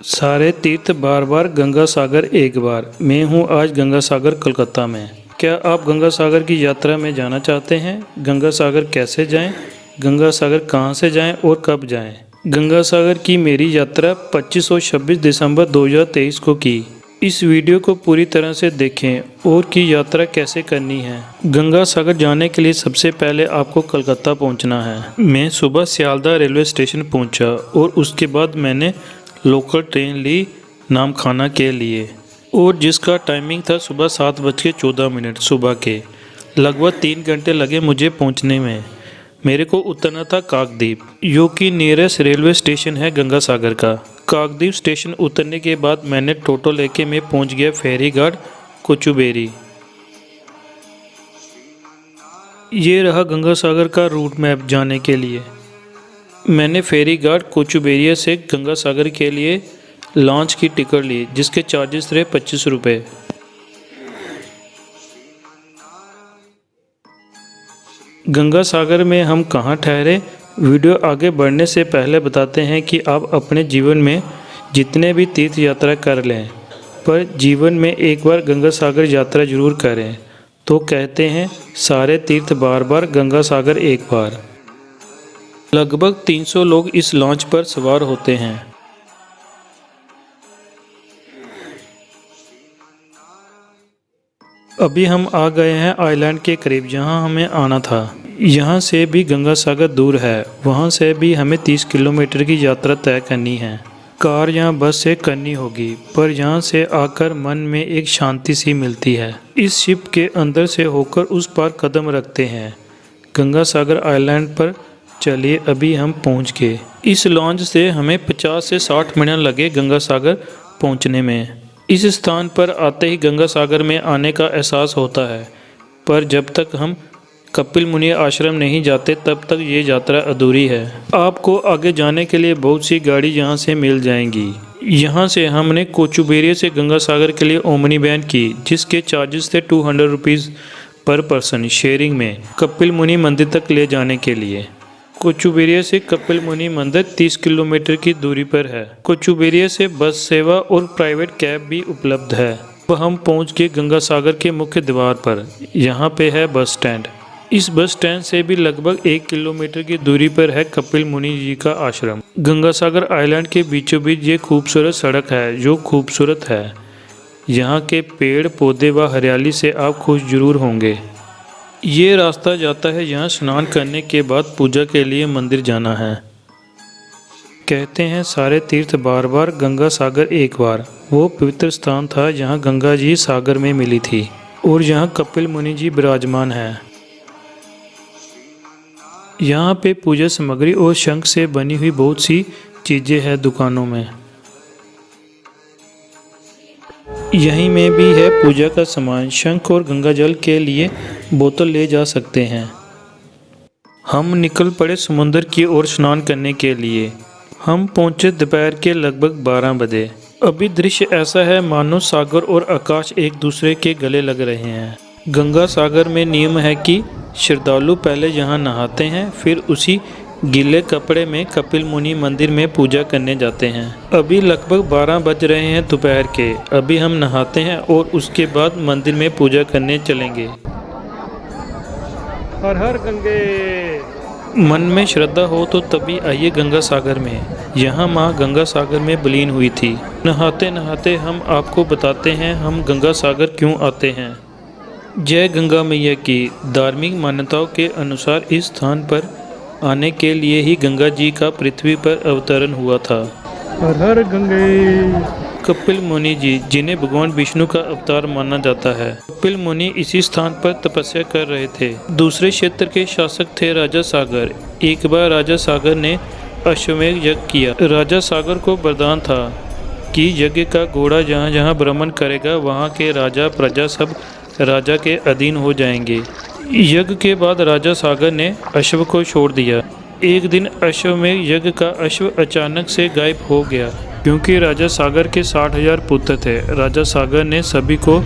सारे तीर्थ बार बार गंगा सागर एक बार। मैं हूँ आज गंगा सागर कोलकाता में। क्या आप गंगा सागर की यात्रा में जाना चाहते हैं? गंगा सागर कैसे जाएं? गंगा सागर कहां से जाएं और कब जाएं? गंगा सागर की मेरी यात्रा 25 और 26 दिसंबर 2023 को की। इस वीडियो को पूरी तरह से देखें और कि यात्रा कैसे करनी है। गंगा सागर जाने के लिए सबसे पहले आपको कोलकाता पहुंचना है। मैं सुबह सियालदह रेलवे स्टेशन पहुंचा और उसके बाद मैंने लोकल ट्रेन ली नामखाना के लिए, और जिसका टाइमिंग था सुबह 7:14 सुबह के। लगभग 3 घंटे लगे मुझे पहुंचने में। मेरे को उतरना था काकद्वीप, जो कि नियरेस्ट रेलवे स्टेशन है गंगा सागर का। काकद्वीप स्टेशन उतरने के बाद मैंने टोटो लेके मैं पहुंच गया फेरी घाट कोचुबेरी। ये रहा गंगा सागर का रूट मैप जाने के लिए। मैंने फेरी घाट कोचुबेरिया से गंगा सागर के लिए लॉन्च की टिकट ली, जिसके चार्जेस रहे 25 रुपये। गंगा सागर में हम कहाँ ठहरे, वीडियो आगे बढ़ने से पहले बताते हैं कि आप अपने जीवन में जितने भी तीर्थ यात्रा कर लें, पर जीवन में एक बार गंगा सागर यात्रा जरूर करें। तो कहते हैं सारे तीर्थ बार बार, गंगा सागर एक बार। लगभग 300 लोग इस लॉन्च पर सवार होते हैं। अभी हम आ गए हैं आइलैंड के करीब, जहां हमें आना था। यहां से भी गंगा सागर दूर है, वहां से भी हमें 30 किलोमीटर की यात्रा तय करनी है। कार या बस से करनी होगी, पर यहाँ से आकर मन में एक शांति सी मिलती है। इस शिप के अंदर से होकर उस पार कदम रखते हैं गंगा सागर आइलैंड पर। चलिए अभी हम पहुँच गए। इस लॉन्च से हमें 50 से 60 मिनट लगे गंगा सागर पहुँचने में। इस स्थान पर आते ही गंगा सागर में आने का एहसास होता है, पर जब तक हम कपिल मुनि आश्रम नहीं जाते तब तक ये यात्रा अधूरी है। आपको आगे जाने के लिए बहुत सी गाड़ी यहाँ से मिल जाएंगी। यहाँ से हमने कोचुबेरिया से गंगा सागर के लिए ओमनी वैन की, जिसके चार्जेस थे 200 रुपीज़ पर पर्सन शेयरिंग में, कपिल मुनि मंदिर तक ले जाने के लिए। कोचुबेरिया से कपिल मुनि मंदिर 30 किलोमीटर की दूरी पर है। कोचुबेरिया से बस सेवा और प्राइवेट कैब भी उपलब्ध है। अब हम पहुंच गए गंगा सागर के मुख्य द्वार पर। यहाँ पे है बस स्टैंड। इस बस स्टैंड से भी लगभग 1 किलोमीटर की दूरी पर है कपिल मुनि जी का आश्रम। गंगा सागर आइलैंड के बीचों बीच ये खूबसूरत सड़क है, जो खूबसूरत है। यहाँ के पेड़ पौधे व हरियाली से आप खुश जरूर होंगे। ये रास्ता जाता है यहाँ स्नान करने के बाद पूजा के लिए मंदिर जाना है। कहते हैं सारे तीर्थ बार बार, गंगा सागर एक बार। वो पवित्र स्थान था जहाँ गंगा जी सागर में मिली थी, और यहाँ कपिल मुनि जी विराजमान हैं। यहाँ पे पूजा सामग्री और शंख से बनी हुई बहुत सी चीज़ें हैं दुकानों में। यहीं में भी है पूजा का सामान। शंख और गंगा जल के लिए बोतल ले जा सकते हैं। हम निकल पड़े समुद्र की ओर स्नान करने के लिए। हम पहुंचे दोपहर के लगभग 12 बजे। अभी दृश्य ऐसा है मानो सागर और आकाश एक दूसरे के गले लग रहे हैं। गंगा सागर में नियम है कि श्रद्धालु पहले यहाँ नहाते हैं, फिर उसी गीले कपड़े में कपिल मुनि मंदिर में पूजा करने जाते हैं। अभी लगभग 12 बज रहे हैं दोपहर के। अभी हम नहाते हैं और उसके बाद मंदिर में पूजा करने चलेंगे। हर हर गंगे। मन में श्रद्धा हो तो तभी आइए गंगा सागर में। यहाँ माँ गंगा सागर में विलीन हुई थी। नहाते नहाते हम आपको बताते हैं हम गंगा सागर क्यों आते हैं। जय गंगा मैया की। धार्मिक मान्यताओं के अनुसार इस स्थान पर आने के लिए ही गंगा जी का पृथ्वी पर अवतरण हुआ था। हर हर गंगे। कपिल मुनि जी, जिन्हें भगवान विष्णु का अवतार माना जाता है। कपिल मुनि इसी स्थान पर तपस्या कर रहे थे। दूसरे क्षेत्र के शासक थे राजा सागर। एक बार राजा सागर ने अश्वमेध यज्ञ किया। राजा सागर को वरदान था कि यज्ञ का घोड़ा जहाँ जहाँ भ्रमण करेगा वहाँ के राजा प्रजा सब राजा के अधीन हो जाएंगे। यज्ञ के बाद राजा सागर ने अश्व को छोड़ दिया। एक दिन अश्वमेध यज्ञ का अश्व अचानक से गायब हो गया। क्योंकि राजा सागर के 60,000 पुत्र थे, राजा सागर ने सभी को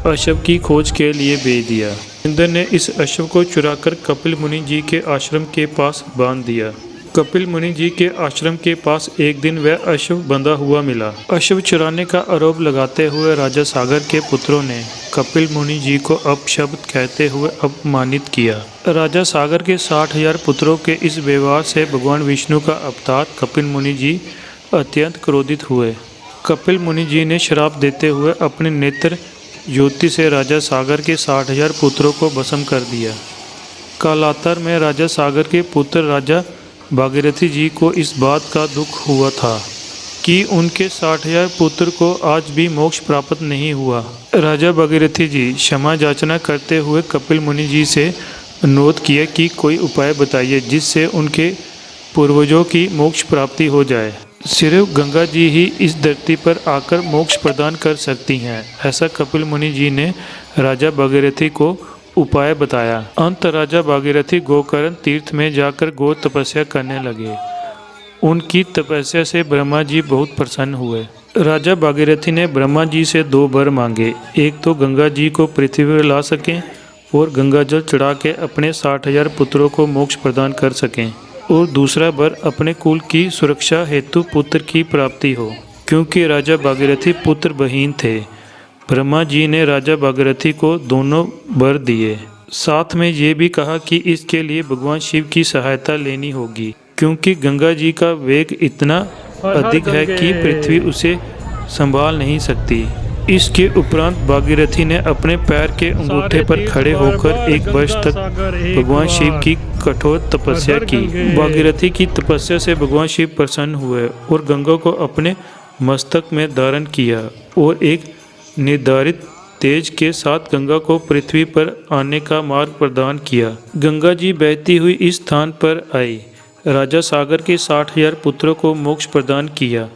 अश्व की खोज के लिए भेज दिया। इंद्र ने इस अश्व को चुराकर कपिल मुनि जी के आश्रम के पास बांध दिया। कपिल मुनि जी के आश्रम के पास एक दिन वह अश्व बंधा हुआ मिला। अश्व चुराने का आरोप लगाते हुए राजा सागर के पुत्रों ने कपिल मुनि जी को अपशब्द कहते हुए अपमानित किया। राजा सागर के 60,000 पुत्रों के इस व्यवहार से भगवान विष्णु का अवतार कपिल मुनि जी अत्यंत क्रोधित हुए। कपिल मुनि जी ने श्राप देते हुए अपने नेत्र ज्योति से राजा सागर के 60,000 पुत्रों को भस्म कर दिया। कालांतर में राजा सागर के पुत्र राजा भागीरथी जी को इस बात का दुख हुआ था कि उनके 60,000 पुत्र को आज भी मोक्ष प्राप्त नहीं हुआ। राजा भागीरथी जी क्षमा याचना करते हुए कपिल मुनि जी से अनुरोध किया कि कोई उपाय बताइए जिससे उनके पूर्वजों की मोक्ष प्राप्ति हो जाए। सिर्फ गंगा जी ही इस धरती पर आकर मोक्ष प्रदान कर सकती हैं, ऐसा कपिल मुनि जी ने राजा भागीरथी को उपाय बताया। अंत राजा भागीरथी गोकर्ण तीर्थ में जाकर गौ तपस्या करने लगे। उनकी तपस्या से ब्रह्मा जी बहुत प्रसन्न हुए। राजा भागीरथी ने ब्रह्मा जी से 2 वर मांगे, एक तो गंगा जी को पृथ्वी पर ला सकें और गंगा जल चढ़ा के अपने 60,000 पुत्रों को मोक्ष प्रदान कर सकें, और दूसरा वर अपने कुल की सुरक्षा हेतु पुत्र की प्राप्ति हो, क्योंकि राजा भागीरथी पुत्र बहीन थे। ब्रह्मा जी ने राजा भागीरथी को दोनों वर दिए। साथ में ये भी कहा कि इसके लिए भगवान शिव की सहायता लेनी होगी, क्योंकि गंगा जी का वेग इतना अधिक है कि पृथ्वी उसे संभाल नहीं सकती। इसके उपरांत भागीरथी ने अपने पैर के अंगूठे पर खड़े होकर 1 वर्ष तक भगवान शिव की कठोर तपस्या की। भागीरथी की तपस्या से भगवान शिव प्रसन्न हुए और गंगा को अपने मस्तक में धारण किया और एक निर्धारित तेज के साथ गंगा को पृथ्वी पर आने का मार्ग प्रदान किया। गंगा जी बहती हुई इस स्थान पर आई। राजा सागर के 60,000 पुत्रों को मोक्ष प्रदान किया,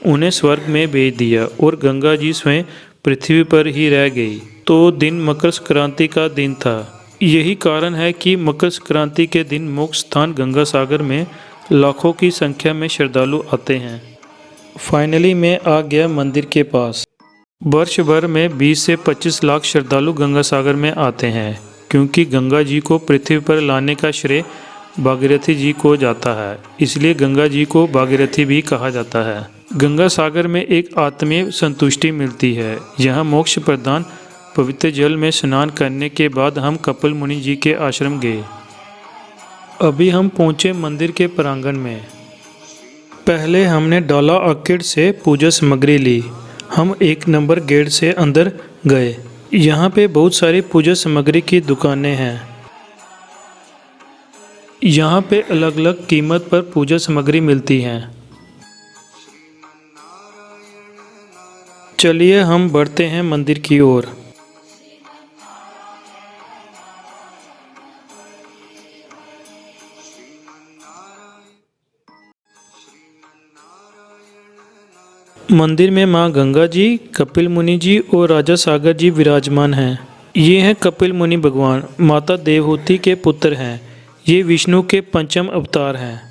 उन्हें स्वर्ग में भेज दिया और गंगा जी स्वयं पृथ्वी पर ही रह गई। तो दिन मकर संक्रांति का दिन था। यही कारण है कि मकर संक्रांति के दिन मोक्ष स्थान गंगा सागर में लाखों की संख्या में श्रद्धालु आते हैं। फाइनली मैं आ गया मंदिर के पास। वर्ष भर में 20 से 25 लाख श्रद्धालु गंगा सागर में आते हैं, क्योंकि गंगा जी को पृथ्वी पर लाने का श्रेय भागीरथी जी को जाता है, इसलिए गंगा जी को भागीरथी भी कहा जाता है। गंगा सागर में एक आत्मीय संतुष्टि मिलती है। यहाँ मोक्ष प्रदान पवित्र जल में स्नान करने के बाद हम कपिल मुनि जी के आश्रम गए। अभी हम पहुँचे मंदिर के प्रांगण में। पहले हमने डोला आर्किड से पूजा सामग्री ली। हम 1 नंबर गेट से अंदर गए। यहाँ पे बहुत सारी पूजा सामग्री की दुकानें हैं। यहाँ पे अलग अलग कीमत पर पूजा सामग्री मिलती हैं। चलिए हम बढ़ते हैं मंदिर की ओर। मंदिर में माँ गंगा जी, कपिल मुनि जी और राजा सागर जी विराजमान हैं। ये हैं कपिल मुनि भगवान, माता देवहूति के पुत्र हैं। ये विष्णु के 5म अवतार हैं।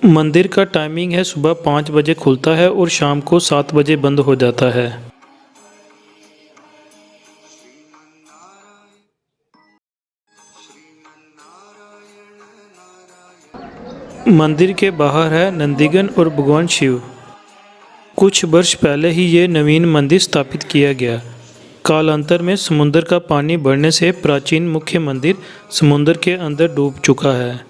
मंदिर का टाइमिंग है सुबह 5 बजे खुलता है और शाम को 7 बजे बंद हो जाता है। मंदिर के बाहर है नंदीगण और भगवान शिव। कुछ वर्ष पहले ही ये नवीन मंदिर स्थापित किया गया। कालांतर में समुद्र का पानी बढ़ने से प्राचीन मुख्य मंदिर समुद्र के अंदर डूब चुका है।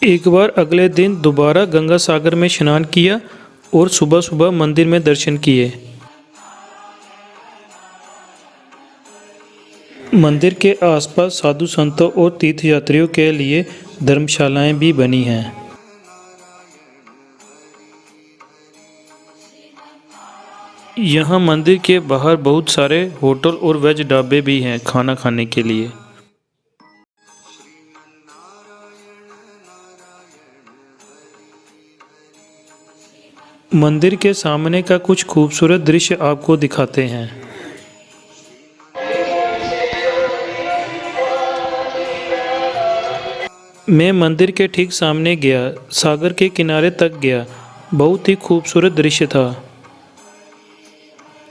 एक बार अगले दिन दोबारा गंगा सागर में स्नान किया और सुबह सुबह मंदिर में दर्शन किए। मंदिर के आसपास साधु संतों और तीर्थयात्रियों के लिए धर्मशालाएं भी बनी हैं। यहाँ मंदिर के बाहर बहुत सारे होटल और वेज ढाबे भी हैं खाना खाने के लिए। मंदिर के सामने का कुछ खूबसूरत दृश्य आपको दिखाते हैं। मैं मंदिर के ठीक सामने गया, सागर के किनारे तक गया। बहुत ही खूबसूरत दृश्य था।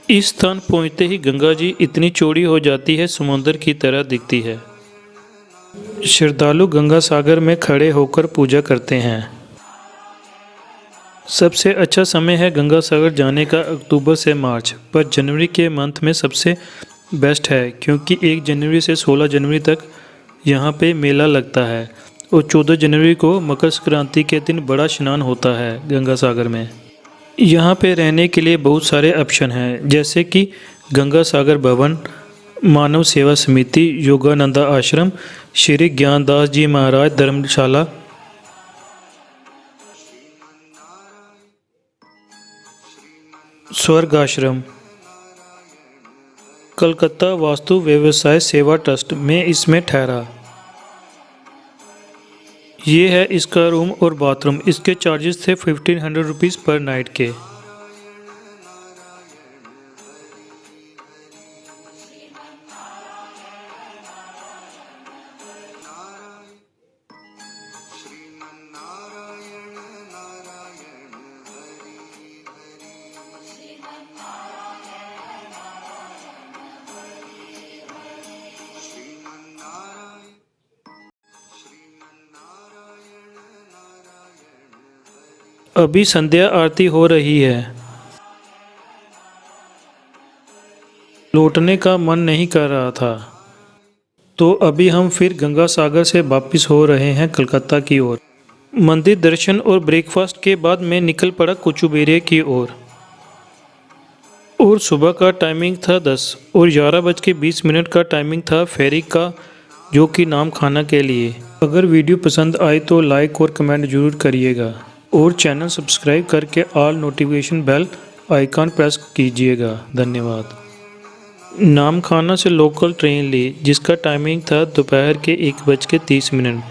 इस स्थान पहुंचते ही गंगा जी इतनी चौड़ी हो जाती है, समुद्र की तरह दिखती है। श्रद्धालु गंगा सागर में खड़े होकर पूजा करते हैं। सबसे अच्छा समय है गंगा सागर जाने का अक्टूबर से मार्च, पर जनवरी के मंथ में सबसे बेस्ट है, क्योंकि 1 जनवरी से 16 जनवरी तक यहाँ पे मेला लगता है और 14 जनवरी को मकर संक्रांति के दिन बड़ा स्नान होता है गंगा सागर में। यहाँ पे रहने के लिए बहुत सारे ऑप्शन हैं, जैसे कि गंगा सागर भवन, मानव सेवा समिति, योगानंदा आश्रम, श्री ज्ञानदास जी महाराज धर्मशाला, स्वर्ग आश्रम। कलकत्ता वास्तु व्यवसाय सेवा ट्रस्ट में इसमें ठहरा। ये है इसका रूम और बाथरूम। इसके चार्जेस थे 1500 रुपीज़ पर नाइट के। अभी संध्या आरती हो रही है। लौटने का मन नहीं कर रहा था, तो अभी हम फिर गंगा सागर से वापस हो रहे हैं कलकत्ता की ओर। मंदिर दर्शन और ब्रेकफास्ट के बाद मैं निकल पड़ा कोचुबेलिया की ओर। और सुबह का टाइमिंग था 10 और 11:20 का टाइमिंग था फेरी का, जो कि नाम खाना के लिए। अगर वीडियो पसंद आए तो लाइक और कमेंट जरूर करिएगा और चैनल सब्सक्राइब करके all notification bell icon press कीजिएगा। धन्यवाद। नाम खाना से लोकल ट्रेन ली, जिसका टाइमिंग था दोपहर के 1:30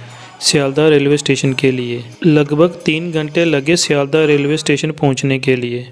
सियालदह रेलवे स्टेशन के लिए। लगभग 3 घंटे लगे सियालदह रेलवे स्टेशन पहुंचने के लिए।